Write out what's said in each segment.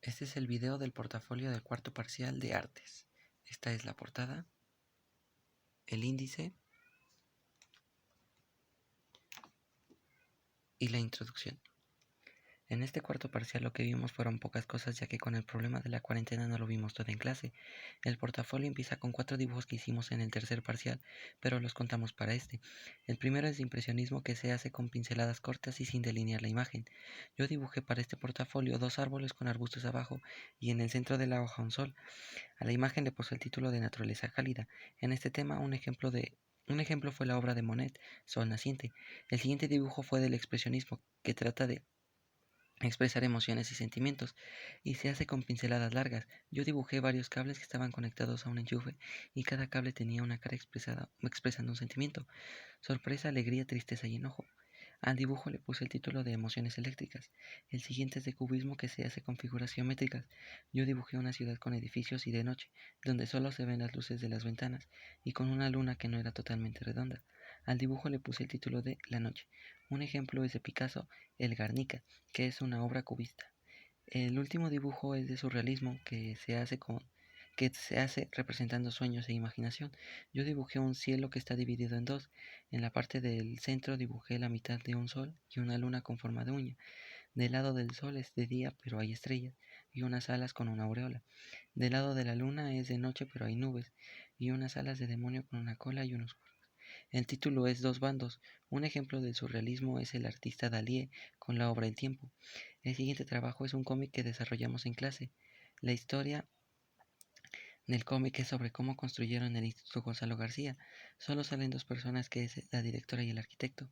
Este es el video del portafolio del cuarto parcial de artes. Esta es la portada, el índice y la introducción. En este cuarto parcial lo que vimos fueron pocas cosas, ya que con el problema de la cuarentena no lo vimos todo en clase. El portafolio empieza con 4 dibujos que hicimos en el tercer parcial, pero los contamos para este. El primero es de impresionismo, que se hace con pinceladas cortas y sin delinear la imagen. Yo dibujé para este portafolio 2 árboles con arbustos abajo y en el centro de la hoja un sol. A la imagen le puse el título de Naturaleza Cálida. En este tema, un ejemplo fue la obra de Monet, Sol naciente. El siguiente dibujo fue del expresionismo, que trata de expresar emociones y sentimientos, y se hace con pinceladas largas. Yo dibujé varios cables que estaban conectados a un enchufe, y cada cable tenía una cara expresando un sentimiento: sorpresa, alegría, tristeza y enojo. Al dibujo le puse el título de Emociones eléctricas. El siguiente es de cubismo, que se hace con figuras geométricas. Yo dibujé una ciudad con edificios y de noche, donde solo se ven las luces de las ventanas, y con una luna que no era totalmente redonda. Al dibujo le puse el título de La noche. Un ejemplo es de Picasso, El Guernica, que es una obra cubista. El último dibujo es de surrealismo, que se hace representando sueños e imaginación. Yo dibujé un cielo que está dividido en dos. En la parte del centro dibujé la mitad de un sol y una luna con forma de uña. Del lado del sol es de día, pero hay estrellas y unas alas con una aureola. Del lado de la luna es de noche, pero hay nubes y unas alas de demonio con una cola y unos cuernos. El título es Dos bandos. Un ejemplo del surrealismo es el artista Dalí con la obra El tiempo. El siguiente trabajo es un cómic que desarrollamos en clase. La historia del cómic es sobre cómo construyeron el Instituto Gonzalo García. Solo salen 2 personas, que es la directora y el arquitecto,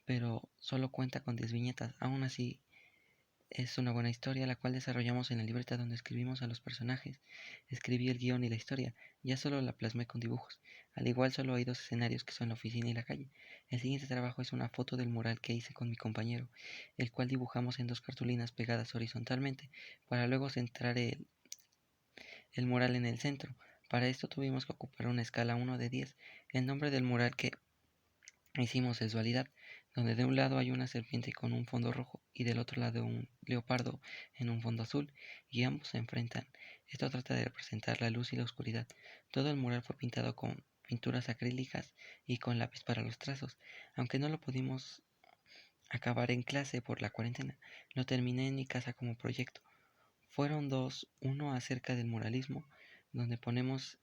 pero solo cuenta con 10 viñetas. Aún así, es una buena historia, la cual desarrollamos en la libreta donde escribimos a los personajes. Escribí el guión y la historia, ya solo la plasmé con dibujos. Al igual, solo hay 2 escenarios, que son la oficina y la calle. El siguiente trabajo es una foto del mural que hice con mi compañero, el cual dibujamos en 2 cartulinas pegadas horizontalmente, para luego centrar el mural en el centro. Para esto tuvimos que ocupar una escala 1 de 10. El nombre del mural que hicimos es Dualidad, donde de un lado hay una serpiente con un fondo rojo y del otro lado un leopardo en un fondo azul, y ambos se enfrentan. Esto trata de representar la luz y la oscuridad. Todo el mural fue pintado con pinturas acrílicas y con lápiz para los trazos. Aunque no lo pudimos acabar en clase por la cuarentena, lo terminé en mi casa como proyecto. Fueron 2, uno acerca del muralismo, donde ponemos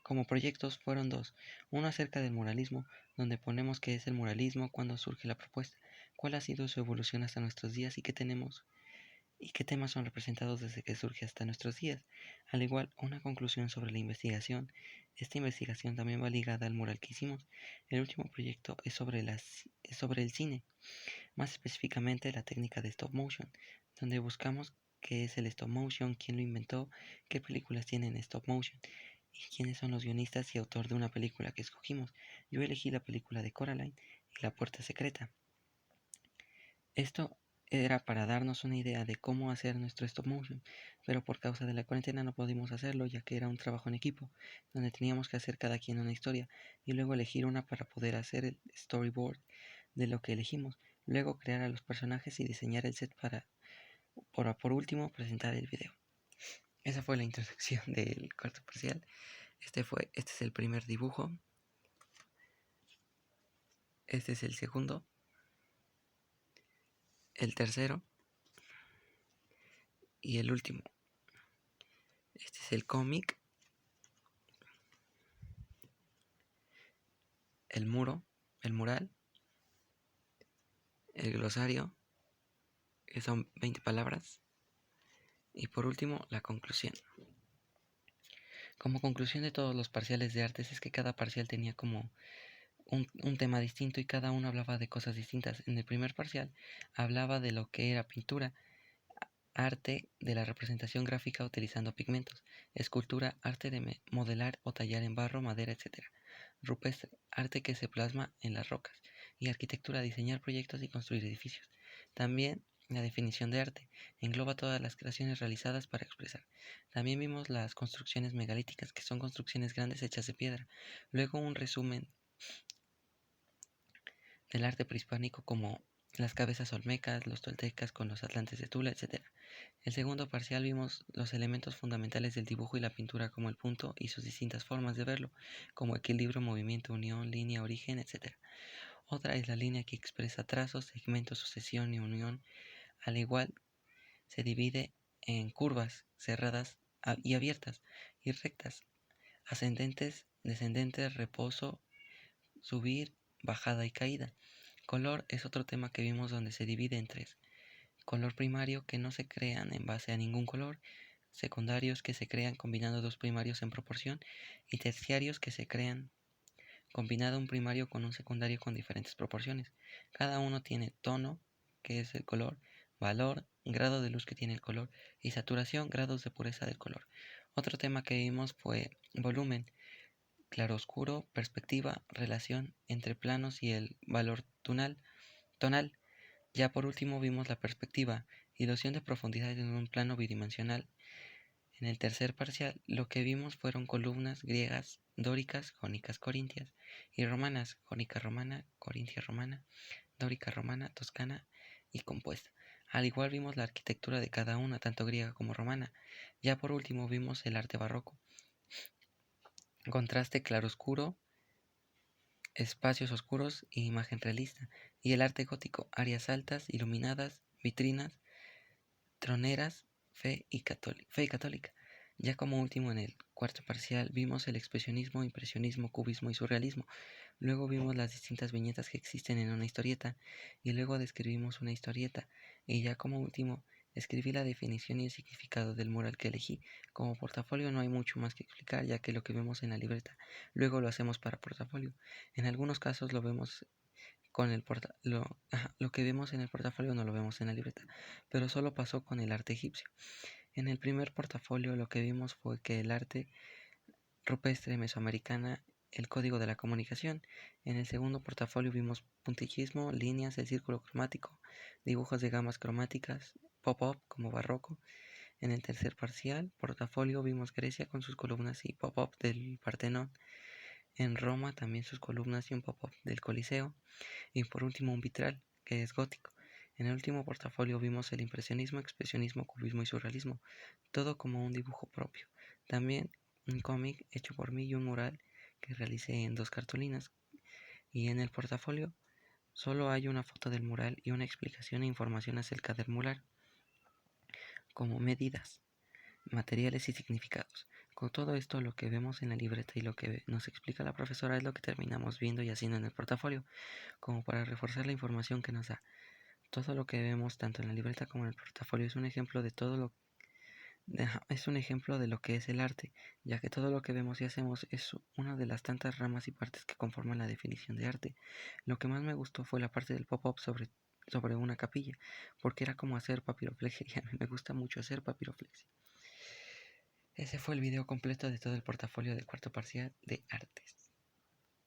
como proyectos fueron 2, uno acerca del muralismo, donde ponemos qué es el muralismo, cuándo surge la propuesta, cuál ha sido su evolución hasta nuestros días y qué temas son representados desde que surge hasta nuestros días. Al igual, una conclusión sobre la investigación. Esta investigación también va ligada al mural que hicimos. El último proyecto es sobre el cine, más específicamente la técnica de stop motion, donde buscamos qué es el stop motion, quién lo inventó, qué películas tienen stop motion y quiénes son los guionistas y autor de una película que escogimos. Yo elegí la película de Coraline y La puerta secreta. Esto era para darnos una idea de cómo hacer nuestro stop motion, pero por causa de la cuarentena no pudimos hacerlo, ya que era un trabajo en equipo, donde teníamos que hacer cada quien una historia y luego elegir una para poder hacer el storyboard de lo que elegimos, luego crear a los personajes y diseñar el set para por último presentar el video. Esa fue la introducción del cuarto parcial. Este es el primer dibujo. Este es el segundo, el tercero y el último. Este es el cómic, el mural, el glosario, que son 20 palabras, y por último la conclusión. Como conclusión de todos los parciales de artes es que cada parcial tenía como un tema distinto y cada uno hablaba de cosas distintas. En el primer parcial hablaba de lo que era pintura, arte de la representación gráfica utilizando pigmentos, escultura, arte de modelar o tallar en barro, madera, etc. Rupestre, arte que se plasma en las rocas, y arquitectura, diseñar proyectos y construir edificios. También la definición de arte engloba todas las creaciones realizadas para expresar. También vimos las construcciones megalíticas, que son construcciones grandes hechas de piedra. Luego un resumen del arte prehispánico, como las cabezas olmecas, los toltecas con los atlantes de Tula, etc. El segundo parcial vimos los elementos fundamentales del dibujo y la pintura como el punto y sus distintas formas de verlo, como equilibrio, movimiento, unión, línea, origen, etc. Otra es la línea que expresa trazos, segmentos, sucesión y unión. Al igual, se divide en curvas cerradas y abiertas y rectas, ascendentes, descendentes, reposo, subir, bajada y caída. Color es otro tema que vimos donde se divide en tres. Color primario, que no se crean en base a ningún color, secundarios, que se crean combinando dos primarios en proporción, y terciarios, que se crean combinado un primario con un secundario con diferentes proporciones. Cada uno tiene tono, que es el color, valor, grado de luz que tiene el color, y saturación, grados de pureza del color. Otro tema que vimos fue volumen, claroscuro, perspectiva, relación entre planos y el valor tonal. Ya por último vimos la perspectiva, ilusión de profundidad en un plano bidimensional. En el tercer parcial lo que vimos fueron columnas griegas, dóricas, jónicas, corintias y romanas, jónica romana, corintia romana, dórica romana, toscana y compuesta. Al igual vimos la arquitectura de cada una, tanto griega como romana. Ya por último vimos el arte barroco, contraste claroscuro, espacios oscuros y imagen realista, y el arte gótico, áreas altas, iluminadas, vitrinas, troneras, fe y católica. Ya como último en el cuarto parcial vimos el expresionismo, impresionismo, cubismo y surrealismo. Luego vimos las distintas viñetas que existen en una historieta y luego describimos una historieta. Y ya como último escribí la definición y el significado del mural que elegí. Como portafolio no hay mucho más que explicar, ya que lo que vemos en la libreta luego lo hacemos para portafolio. En algunos casos lo vemos con lo que vemos en el portafolio no lo vemos en la libreta, pero solo pasó con el arte egipcio. En el primer portafolio lo que vimos fue que el arte rupestre mesoamericana, el código de la comunicación. En el segundo portafolio vimos puntillismo, líneas, el círculo cromático, dibujos de gamas cromáticas, pop-up como barroco. En el tercer portafolio vimos Grecia con sus columnas y pop-up del Partenón. En Roma también sus columnas y un pop-up del Coliseo. Y por último un vitral, que es gótico. En el último portafolio vimos el impresionismo, expresionismo, cubismo y surrealismo, todo como un dibujo propio. También un cómic hecho por mí y un mural que realicé en 2 cartulinas. Y en el portafolio solo hay una foto del mural y una explicación e información acerca del mural, como medidas, materiales y significados. Con todo esto, lo que vemos en la libreta y lo que nos explica la profesora es lo que terminamos viendo y haciendo en el portafolio, como para reforzar la información que nos da. Todo lo que vemos tanto en la libreta como en el portafolio es un ejemplo de es un ejemplo de lo que es el arte, ya que todo lo que vemos y hacemos es una de las tantas ramas y partes que conforman la definición de arte. Lo que más me gustó fue la parte del pop-up sobre una capilla, porque era como hacer papiroflexia y a mí me gusta mucho hacer papiroflexia. Ese fue el video completo de todo el portafolio de cuarto parcial de arte.